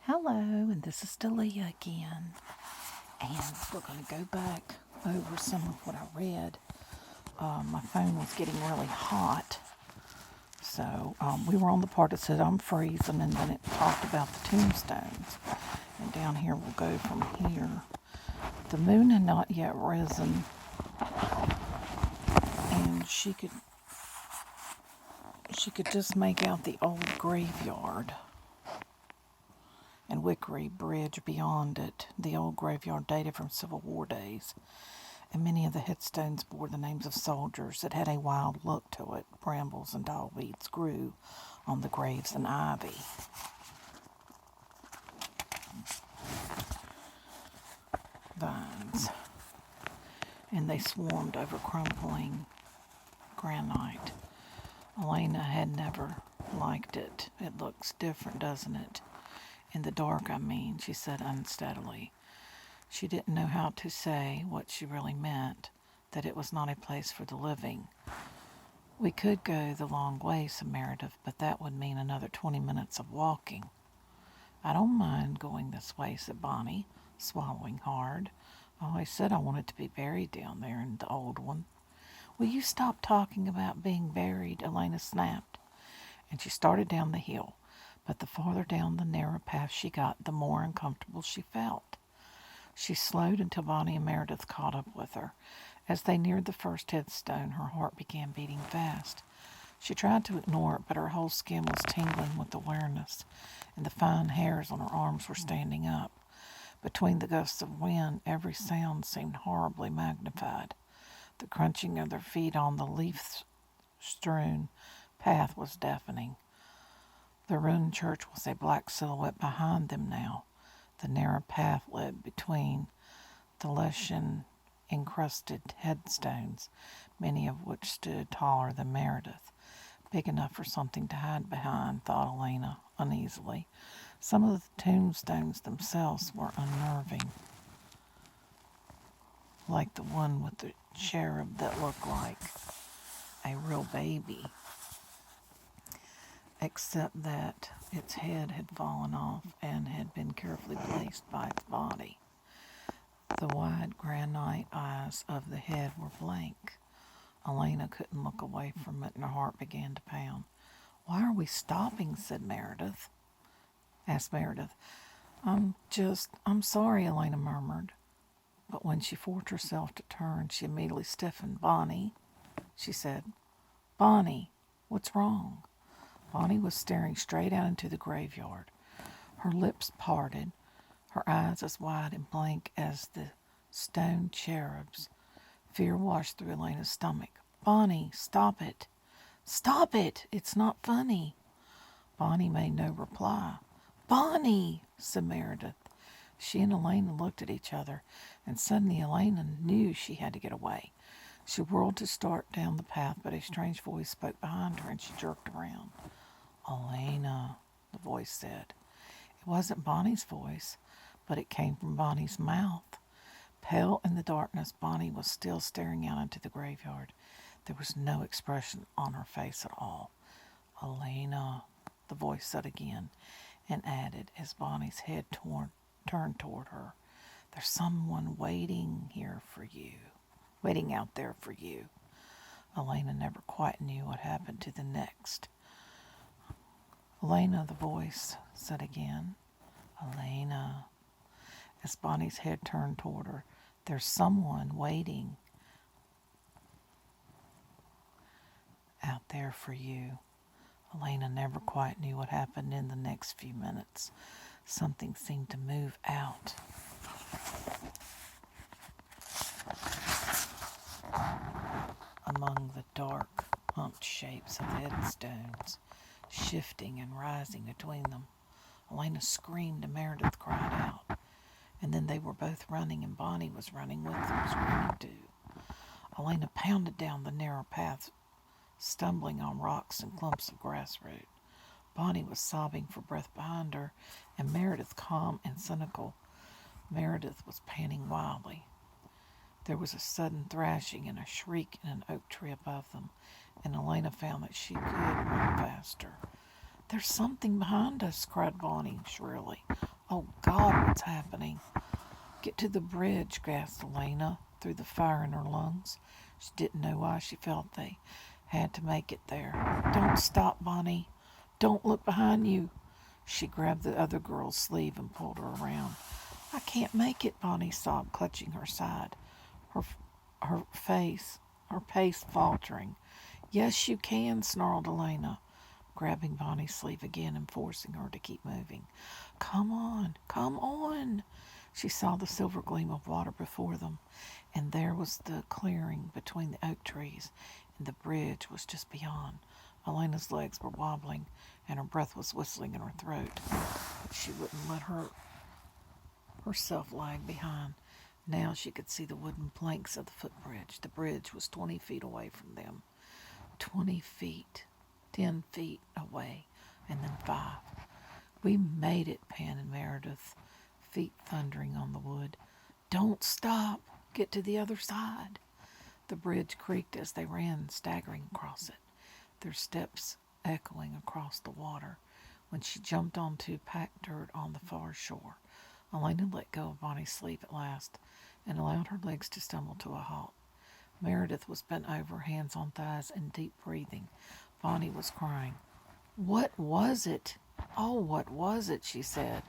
Hello, and this is Delia again, and we're going to go back over some of what I read. My phone was getting really hot, so we were on the part that said I'm freezing, and then it talked about the tombstones. And down here we'll go from here. The moon had not yet risen, and she could just make out the old graveyard and Wickery Bridge beyond it. The old graveyard dated from Civil War days, and many of the headstones bore the names of soldiers. It had a wild look to it. Brambles and tall weeds grew on the graves and ivy. Vines. And they swarmed over crumbling granite. Elena had never liked it. It looks different, doesn't it? In the dark, I mean, she said unsteadily. She didn't know how to say what she really meant, that it was not a place for the living. We could go the long way, said Meredith, but that would mean another 20 minutes of walking. I don't mind going this way, said Bonnie, swallowing hard. I always said I wanted to be buried down there in the old one. Will you stop talking about being buried? Elena snapped, and she started down the hill. But the farther down the narrow path she got, the more uncomfortable she felt. She slowed until Bonnie and Meredith caught up with her. As they neared the first headstone, her heart began beating fast. She tried to ignore it, but her whole skin was tingling with awareness, and the fine hairs on her arms were standing up. Between the gusts of wind, every sound seemed horribly magnified. The crunching of their feet on the leaf-strewn path was deafening. The ruined church was a black silhouette behind them now. The narrow path led between the lichen-encrusted headstones, many of which stood taller than Meredith. Big enough for something to hide behind, thought Elena uneasily. Some of the tombstones themselves were unnerving, like the one with the cherub that looked like a real baby, except that its head had fallen off and had been carefully placed by its body. The wide granite eyes of the head were blank. Elena couldn't look away from it, and her heart began to pound. Why are we stopping? Asked Meredith. I'm sorry, Elena murmured. But when she forced herself to turn, she immediately stiffened. Bonnie, she said. Bonnie, what's wrong? Bonnie was staring straight out into the graveyard, her lips parted, her eyes as wide and blank as the stone cherubs. Fear washed through Elena's stomach. Bonnie, stop it. Stop it! It's not funny. Bonnie made no reply. Bonnie, said Meredith. She and Elena looked at each other, and suddenly Elena knew she had to get away. She whirled to start down the path, but a strange voice spoke behind her, and she jerked around. Elena, the voice said. It wasn't Bonnie's voice, but it came from Bonnie's mouth. Pale in the darkness, Bonnie was still staring out into the graveyard. There was no expression on her face at all. Elena, the voice said again, and added, as Bonnie's head turned toward her, there's someone waiting out there for you. Elena never quite knew what happened to the next. Elena, the voice said again. Elena. As Bonnie's head turned toward her, there's someone waiting out there for you. Elena never quite knew what happened in the next few minutes. Something seemed to move out among the dark, humped shapes of headstones, shifting and rising between them. Elena screamed and Meredith cried out. And then they were both running, and Bonnie was running with them, screaming too. Elena pounded down the narrow path, stumbling on rocks and clumps of grass root. Bonnie was sobbing for breath behind her, and Meredith, calm and cynical. Meredith was panting wildly. There was a sudden thrashing and a shriek in an oak tree above them, and Elena found that she could run faster. There's something behind us, cried Bonnie shrilly. Oh, God, what's happening? Get to the bridge, gasped Elena through the fire in her lungs. She didn't know why she felt they had to make it there. Don't stop, Bonnie. Don't look behind you. She grabbed the other girl's sleeve and pulled her around. I can't make it, Bonnie sobbed, clutching her side, her pace faltering. Yes, you can, snarled Elena, grabbing Bonnie's sleeve again and forcing her to keep moving. Come on, come on. She saw the silver gleam of water before them, and there was the clearing between the oak trees, and the bridge was just beyond. Elena's legs were wobbling, and her breath was whistling in her throat, but she wouldn't let herself lag behind. Now she could see the wooden planks of the footbridge. The bridge was 20 feet away from them. 20 feet, 10 feet away, and then 5. We made it, panted Meredith, feet thundering on the wood. Don't stop. Get to the other side. The bridge creaked as they ran, staggering across it, their steps echoing across the water. When she jumped onto packed dirt on the far shore, Elena let go of Bonnie's sleeve at last and allowed her legs to stumble to a halt. Meredith was bent over, hands on thighs, and deep breathing. Bonnie was crying. What was it? Oh, what was it? She said.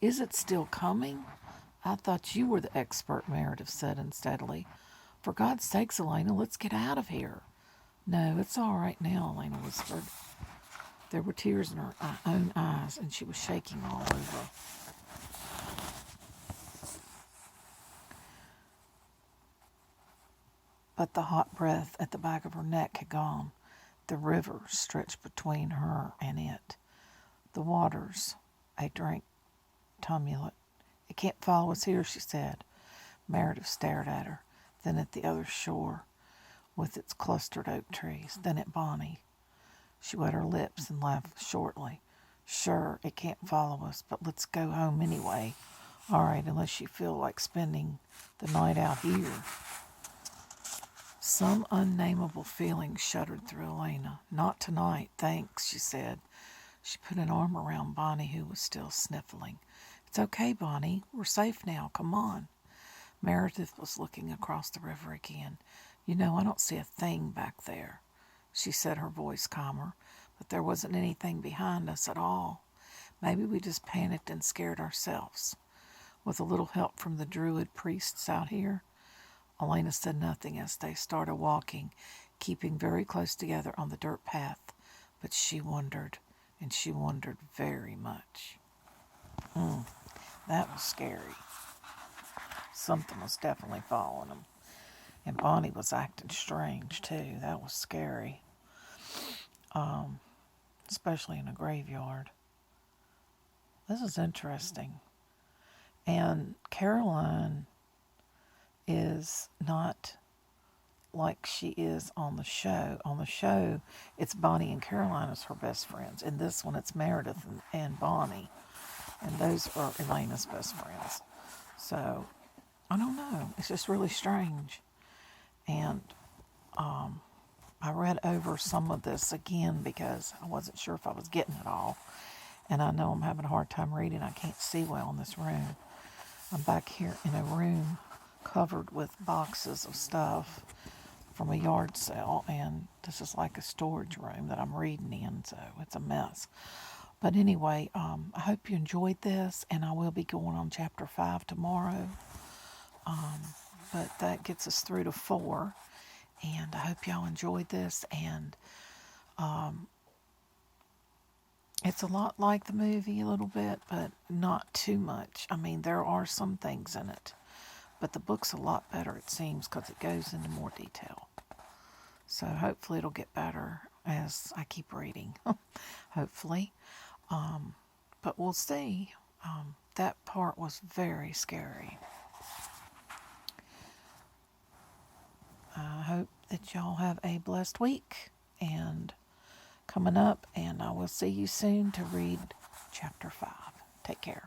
Is it still coming? I thought you were the expert, Meredith said unsteadily. For God's sakes, Elena, let's get out of here. No, it's all right now, Elena whispered. There were tears in her own eyes, and she was shaking all over. But the hot breath at the back of her neck had gone. The river stretched between her and it. The waters, a drink tumult. It can't follow us here, she said. Meredith stared at her, then at the other shore with its clustered oak trees, then at Bonnie. She wet her lips and laughed shortly. Sure, it can't follow us, but let's go home anyway. All right, unless you feel like spending the night out here. Some unnameable feeling shuddered through Elena. Not tonight, thanks, she said. She put an arm around Bonnie, who was still sniffling. It's okay, Bonnie. We're safe now. Come on. Meredith was looking across the river again. You know, I don't see a thing back there, she said, her voice calmer. But there wasn't anything behind us at all. Maybe we just panicked and scared ourselves. With a little help from the druid priests out here. Elena said nothing as they started walking, keeping very close together on the dirt path. But she wondered, and she wondered very much. That was scary. Something was definitely following them. And Bonnie was acting strange, too. That was scary. Especially in a graveyard. This is interesting. And Caroline is not like she is on the show. On the show, it's Bonnie and Caroline as her best friends. In this one, it's Meredith and Bonnie. And those are Elena's best friends. So, I don't know. It's just really strange. And I read over some of this again because I wasn't sure if I was getting it all. And I know I'm having a hard time reading. I can't see well in this room. I'm back here in a room covered with boxes of stuff from a yard sale. And this is like a storage room that I'm reading in. So it's a mess. But anyway, I hope you enjoyed this. And I will be going on chapter 5 tomorrow. But that gets us through to 4. And I hope y'all enjoyed this. And it's a lot like the movie a little bit, but not too much. I mean, there are some things in it. But the book's a lot better, it seems, because it goes into more detail. So hopefully it'll get better as I keep reading. Hopefully. But we'll see. That part was very scary. I hope that y'all have a blessed week and coming up, and I will see you soon to read chapter 5. Take care.